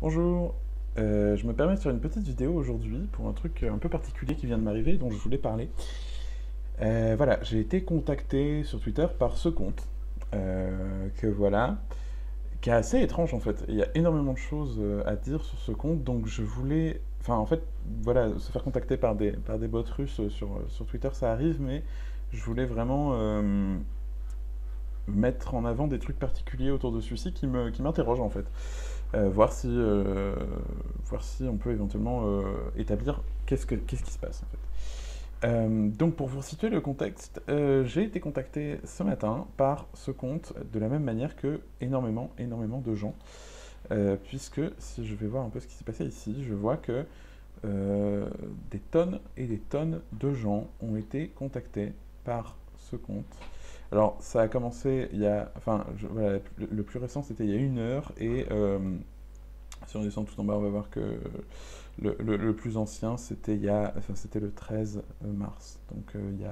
Bonjour, je me permets de faire une petite vidéo aujourd'hui pour un truc un peu particulier qui vient de m'arriver dont je voulais parler. Voilà, j'ai été contacté sur Twitter par ce compte, que voilà, qui est assez étrange en fait. Il y a énormément de choses à dire sur ce compte, donc je voulais, enfin en fait, voilà, se faire contacter par des bots russes sur Twitter, ça arrive, mais je voulais vraiment mettre en avant des trucs particuliers autour de celui-ci qui m'interrogent en fait. Voir si on peut éventuellement établir qu'est-ce qui se passe en fait. Donc pour vous situer le contexte, j'ai été contacté ce matin par ce compte de la même manière que énormément de gens, puisque si je vais voir un peu ce qui s'est passé ici, je vois que des tonnes et des tonnes de gens ont été contactés par ce compte. Alors, ça a commencé il y a. Enfin, voilà, le plus récent, c'était il y a 1 heure, et si on descend tout en bas, on va voir que le plus ancien, c'était le 13 mars, donc il y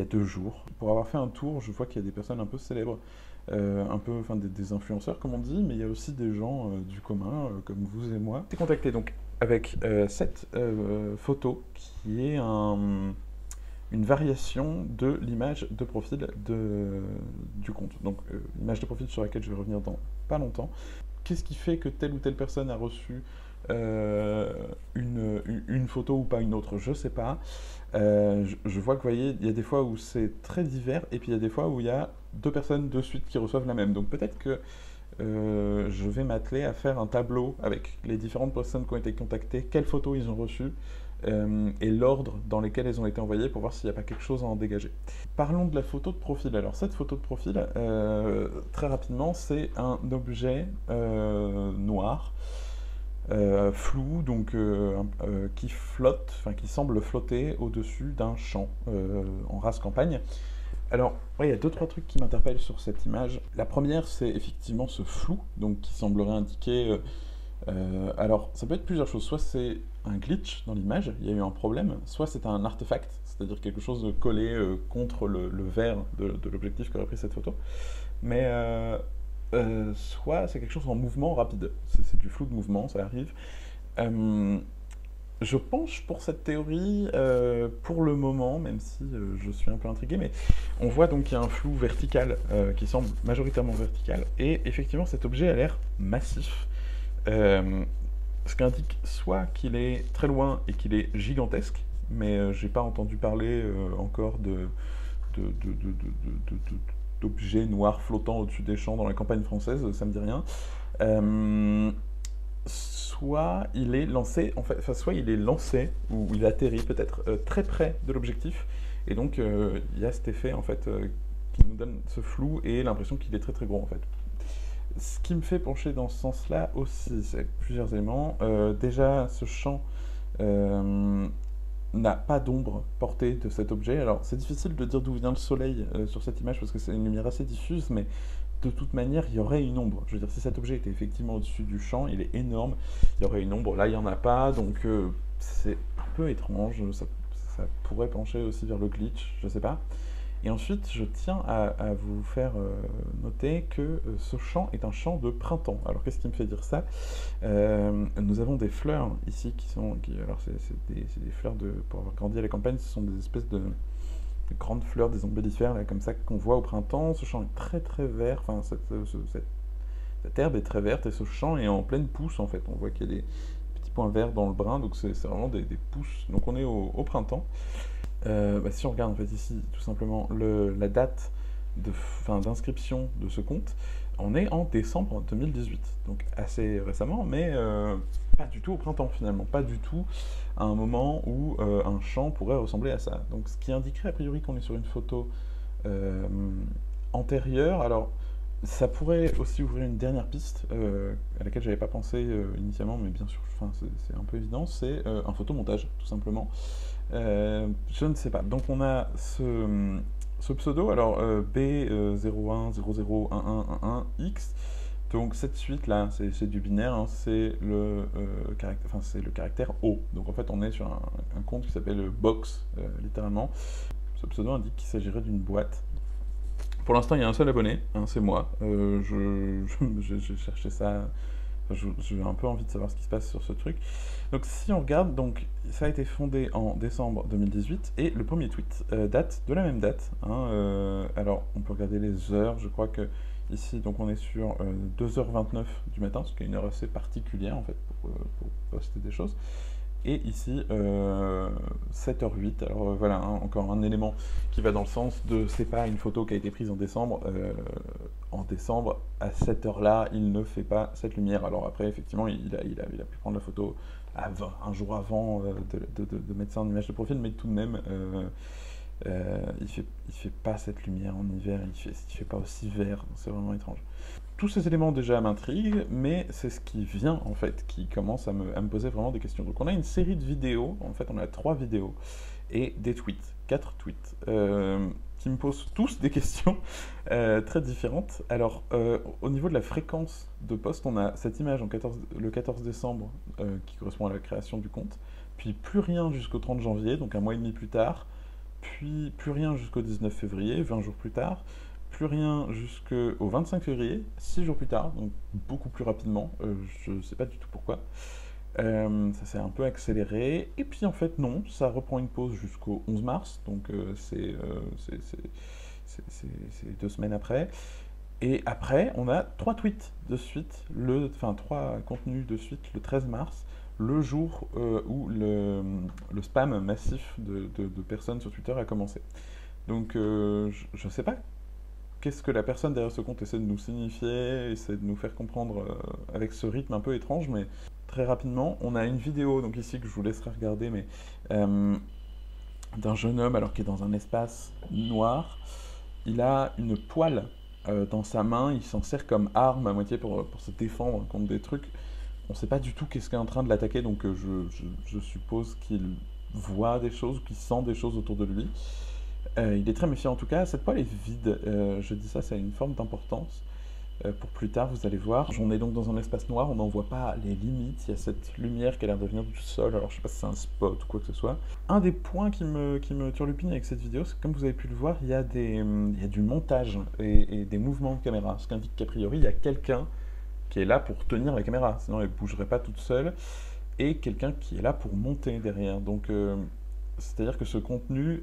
a 2 jours. Pour avoir fait un tour, je vois qu'il y a des personnes un peu célèbres, un peu, enfin des influenceurs comme on dit, mais il y a aussi des gens du commun, comme vous et moi. J'ai été contacté donc avec cette photo qui est une variation de l'image de profil du compte. Donc l'image de profil sur laquelle je vais revenir dans pas longtemps. Qu'est-ce qui fait que telle ou telle personne a reçu euh, une photo ou pas une autre, je sais pas. Je vois que, vous voyez, il y a des fois où c'est très divers, et puis il y a des fois où il y a 2 personnes de suite qui reçoivent la même. Donc peut-être que je vais m'atteler à faire un tableau avec les différentes personnes qui ont été contactées, quelles photos ils ont reçues, et l'ordre dans lequel elles ont été envoyées pour voir s'il n'y a pas quelque chose à en dégager. Parlons de la photo de profil. Alors cette photo de profil, très rapidement, c'est un objet noir, flou, donc qui flotte, enfin qui semble flotter au-dessus d'un champ en race campagne. Alors, ouais, il y a deux, trois trucs qui m'interpellent sur cette image. La première, c'est effectivement ce flou, donc qui semblerait indiquer. Alors, ça peut être plusieurs choses. Soit c'est un glitch dans l'image, il y a eu un problème, soit c'est un artefact, c'est-à-dire quelque chose de collé contre le verre de l'objectif qui aurait pris cette photo. Mais soit c'est quelque chose en mouvement rapide. C'est du flou de mouvement, ça arrive. Euh, je penche pour cette théorie pour le moment, même si je suis un peu intrigué, mais on voit donc qu'il y a un flou vertical qui semble majoritairement vertical, et effectivement cet objet a l'air massif, euh, ce qui indique soit qu'il est très loin et qu'il est gigantesque, mais j'ai pas entendu parler encore d'objets noirs flottant au-dessus des champs dans la campagne française, ça me dit rien. Euh, Soit il est lancé, en fait, enfin, soit il est lancé ou il atterrit peut-être très près de l'objectif, et donc il y a cet effet en fait qui nous donne ce flou et l'impression qu'il est très très gros en fait. Ce qui me fait pencher dans ce sens-là aussi, c'est plusieurs éléments. Déjà, ce champ euh, n'a pas d'ombre portée de cet objet. Alors, c'est difficile de dire d'où vient le soleil sur cette image parce que c'est une lumière assez diffuse, mais de toute manière, il y aurait une ombre. Je veux dire, si cet objet était effectivement au-dessus du champ, il est énorme, il y aurait une ombre. Là, il n'y en a pas, donc c'est un peu étrange. Ça pourrait pencher aussi vers le glitch, je sais pas. Et ensuite, je tiens à vous faire noter que ce champ est un champ de printemps. Alors, qu'est-ce qui me fait dire ça? Nous avons des fleurs ici alors, c'est des fleurs pour avoir grandi à la campagne, ce sont des espèces de grandes fleurs, des ombellifères, là, comme ça, qu'on voit au printemps. Ce champ est très très vert, enfin, cette herbe est très verte, et ce champ est en pleine pousse, en fait. On voit qu'il y a des petits points verts dans le brun, donc c'est vraiment des pousses. Donc, on est au printemps. Si on regarde en fait ici tout simplement la date d'inscription de ce compte, on est en décembre 2018, donc assez récemment, mais pas du tout au printemps finalement, pas du tout à un moment où un champ pourrait ressembler à ça. Donc ce qui indiquerait a priori qu'on est sur une photo euh, antérieure. Alors ça pourrait aussi ouvrir une dernière piste à laquelle j'avais pas pensé initialement, mais bien sûr, enfin, c'est un peu évident, c'est un photomontage tout simplement. Je ne sais pas. Donc on a ce pseudo, alors B01001111X. Donc cette suite là, c'est du binaire, hein, c'est le caractère O. Donc en fait on est sur un compte qui s'appelle Box, littéralement. Ce pseudo indique qu'il s'agirait d'une boîte. Pour l'instant il y a un seul abonné, hein, c'est moi. J'ai cherché ça J'ai un peu envie de savoir ce qui se passe sur ce truc. Donc si on regarde, donc ça a été fondé en décembre 2018 et le premier tweet date de la même date, hein, alors on peut regarder les heures, je crois que ici donc on est sur 2h29 du matin, ce qui est une heure assez particulière en fait pour poster des choses. Et ici 7h08, alors voilà, hein, encore un élément qui va dans le sens de c'est pas une photo qui a été prise en décembre, à cette heure-là, il ne fait pas cette lumière. Alors après, effectivement, il a pu prendre la photo un jour avant de mettre ça en image de profil, mais tout de même, il fait pas cette lumière en hiver, il fait pas aussi vert, c'est vraiment étrange. Tous ces éléments déjà m'intriguent, mais c'est ce qui vient en fait, qui commence à me poser vraiment des questions. Donc on a une série de vidéos, en fait on a 3 vidéos, et des tweets, 4 tweets, qui me posent tous des questions très différentes. Alors au niveau de la fréquence de poste, on a cette image le 14 décembre, qui correspond à la création du compte, puis plus rien jusqu'au 30 janvier, donc un mois et demi plus tard, puis plus rien jusqu'au 19 février, 20 jours plus tard, plus rien jusqu'au 25 février, 6 jours plus tard, donc beaucoup plus rapidement, je ne sais pas du tout pourquoi. Ça s'est un peu accéléré, et puis en fait non, ça reprend une pause jusqu'au 11 mars, donc c'est 2 semaines après. Et après, on a 3 tweets de suite, enfin 3 contenus de suite, le 13 mars, le jour où le spam massif de personnes sur Twitter a commencé. Donc je ne sais pas qu'est-ce que la personne derrière ce compte essaie de nous signifier, essaie de nous faire comprendre avec ce rythme un peu étrange, mais très rapidement, on a une vidéo, donc ici que je vous laisserai regarder, mais d'un jeune homme alors qu'il est dans un espace noir. Il a une poêle dans sa main, il s'en sert comme arme à moitié pour se défendre contre des trucs. On ne sait pas du tout qu'est-ce qui est en train de l'attaquer, donc je suppose qu'il voit des choses, qu'il sent des choses autour de lui. Il est très méfiant en tout cas, cette poêle est vide, je dis ça, ça a une forme d'importance. Pour plus tard, vous allez voir. On est donc dans un espace noir, on n'en voit pas les limites, il y a cette lumière qui a l'air de venir du sol, alors je sais pas si c'est un spot ou quoi que ce soit. Un des points qui me turlupine avec cette vidéo, c'est que comme vous avez pu le voir, il y a du montage et des mouvements de caméra, ce qui indique qu'a priori, il y a quelqu'un qui est là pour tenir la caméra, sinon elle ne bougerait pas toute seule, et quelqu'un qui est là pour monter derrière. Donc c'est-à-dire que ce contenu,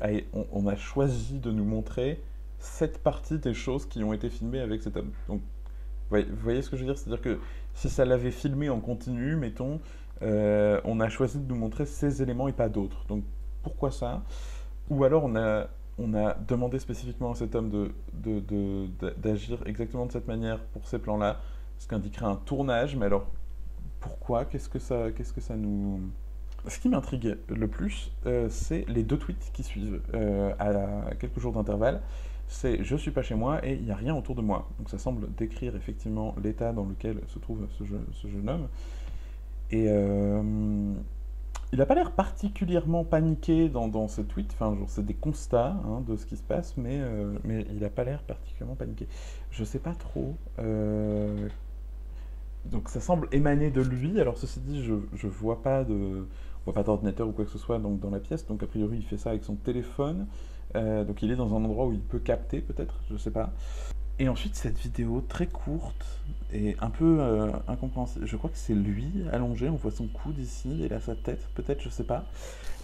on a choisi de nous montrer cette partie des choses qui ont été filmées avec cet homme. Donc vous voyez ce que je veux dire? C'est-à-dire que si ça l'avait filmé en continu, mettons, on a choisi de nous montrer ces éléments et pas d'autres. Donc pourquoi ça? Ou alors on a demandé spécifiquement à cet homme d'agir exactement de cette manière pour ces plans-là, ce qui indiquerait un tournage, mais alors pourquoi? Qu'est-ce que ça nous... Ce qui m'intrigue le plus, c'est les 2 tweets qui suivent à quelques jours d'intervalle. C'est « je suis pas chez moi et il n'y a rien autour de moi ». Donc ça semble décrire effectivement l'état dans lequel se trouve ce jeune homme. Et il n'a pas l'air particulièrement paniqué dans ce tweet. Enfin, c'est des constats hein, de ce qui se passe, mais il n'a pas l'air particulièrement paniqué. Je sais pas trop. Donc ça semble émaner de lui. Alors ceci dit, je vois pas d'ordinateur ou quoi que ce soit donc, dans la pièce. Donc a priori, il fait ça avec son téléphone. Donc il est dans un endroit où il peut capter peut-être, je sais pas. Et ensuite cette vidéo très courte et un peu incompréhensible. Je crois que c'est lui allongé, on voit son coude ici et là sa tête, peut-être, je sais pas.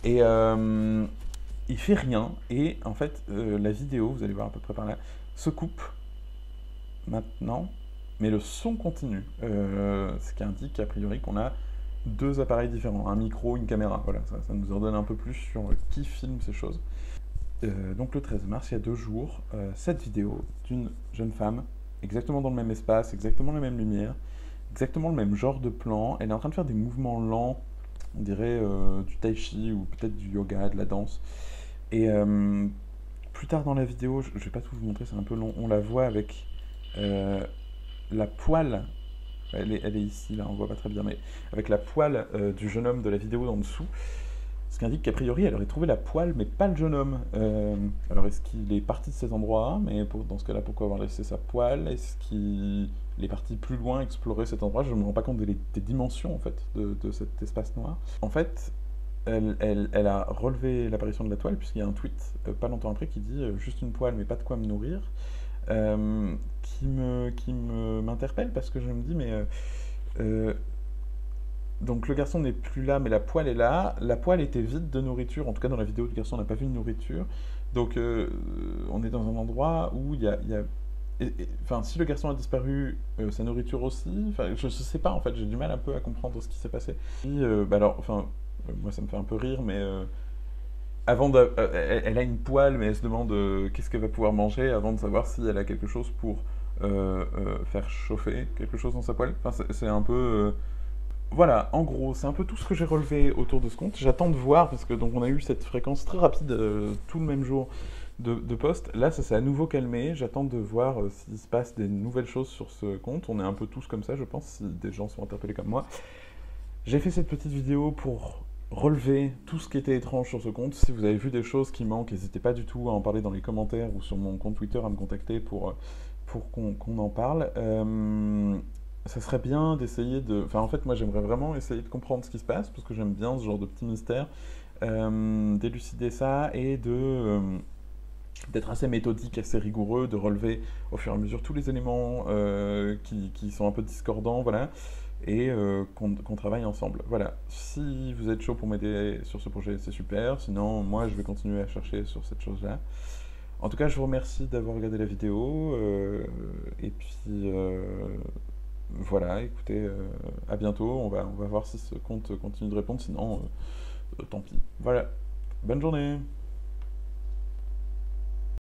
Et il fait rien et en fait la vidéo, vous allez voir à peu près par là, se coupe maintenant, mais le son continue. Ce qui indique a priori qu'on a 2 appareils différents, un micro, une caméra. Voilà, ça nous en donne un peu plus sur qui filme ces choses. Donc le 13 mars, il y a 2 jours, cette vidéo d'une jeune femme, exactement dans le même espace, exactement la même lumière, exactement le même genre de plan. Elle est en train de faire des mouvements lents, on dirait du tai chi ou peut-être du yoga, de la danse. Et plus tard dans la vidéo, je ne vais pas tout vous montrer, c'est un peu long, on la voit avec la poêle, elle est ici, là on voit pas très bien, mais avec la poêle du jeune homme de la vidéo en dessous. Ce qui indique qu'a priori, elle aurait trouvé la poêle, mais pas le jeune homme. Alors, est-ce qu'il est parti de cet endroit? Mais dans ce cas-là, pourquoi avoir laissé sa poêle? Est-ce qu'il est parti plus loin explorer cet endroit? Je ne me rends pas compte des dimensions, en fait, de cet espace noir. En fait, elle a relevé l'apparition de la toile, puisqu'il y a un tweet, pas longtemps après, qui dit « juste une poêle, mais pas de quoi me nourrir », qui m'interpelle, parce que je me dis, mais... Donc le garçon n'est plus là, mais la poêle est là. La poêle était vide de nourriture. En tout cas, dans la vidéo, le garçon n'a pas vu de nourriture. Donc on est dans un endroit où enfin, si le garçon a disparu, sa nourriture aussi. Enfin, je sais pas, en fait, j'ai du mal un peu à comprendre ce qui s'est passé. Puis, bah alors, enfin, moi ça me fait un peu rire, mais elle a une poêle, mais elle se demande qu'est-ce qu'elle va pouvoir manger avant de savoir si elle a quelque chose pour faire chauffer quelque chose dans sa poêle. Enfin, c'est un peu... voilà, en gros, c'est un peu tout ce que j'ai relevé autour de ce compte. J'attends de voir, parce que donc on a eu cette fréquence très rapide tout le même jour de posts. Là, ça s'est à nouveau calmé. J'attends de voir s'il se passe des nouvelles choses sur ce compte. On est un peu tous comme ça, je pense, si des gens sont interpellés comme moi. J'ai fait cette petite vidéo pour relever tout ce qui était étrange sur ce compte. Si vous avez vu des choses qui manquent, n'hésitez pas du tout à en parler dans les commentaires ou sur mon compte Twitter à me contacter pour qu'on en parle. Ça serait bien d'essayer de... Enfin, en fait, moi, j'aimerais vraiment essayer de comprendre ce qui se passe, parce que j'aime bien ce genre de petits mystères, d'élucider ça et d'être assez méthodique, assez rigoureux, de relever au fur et à mesure tous les éléments qui sont un peu discordants, voilà, et qu'on travaille ensemble. Voilà, si vous êtes chaud pour m'aider sur ce projet, c'est super, sinon moi je vais continuer à chercher sur cette chose-là. En tout cas, je vous remercie d'avoir regardé la vidéo, et puis voilà, écoutez, à bientôt, on va voir si ce compte continue de répondre, sinon tant pis. Voilà, bonne journée!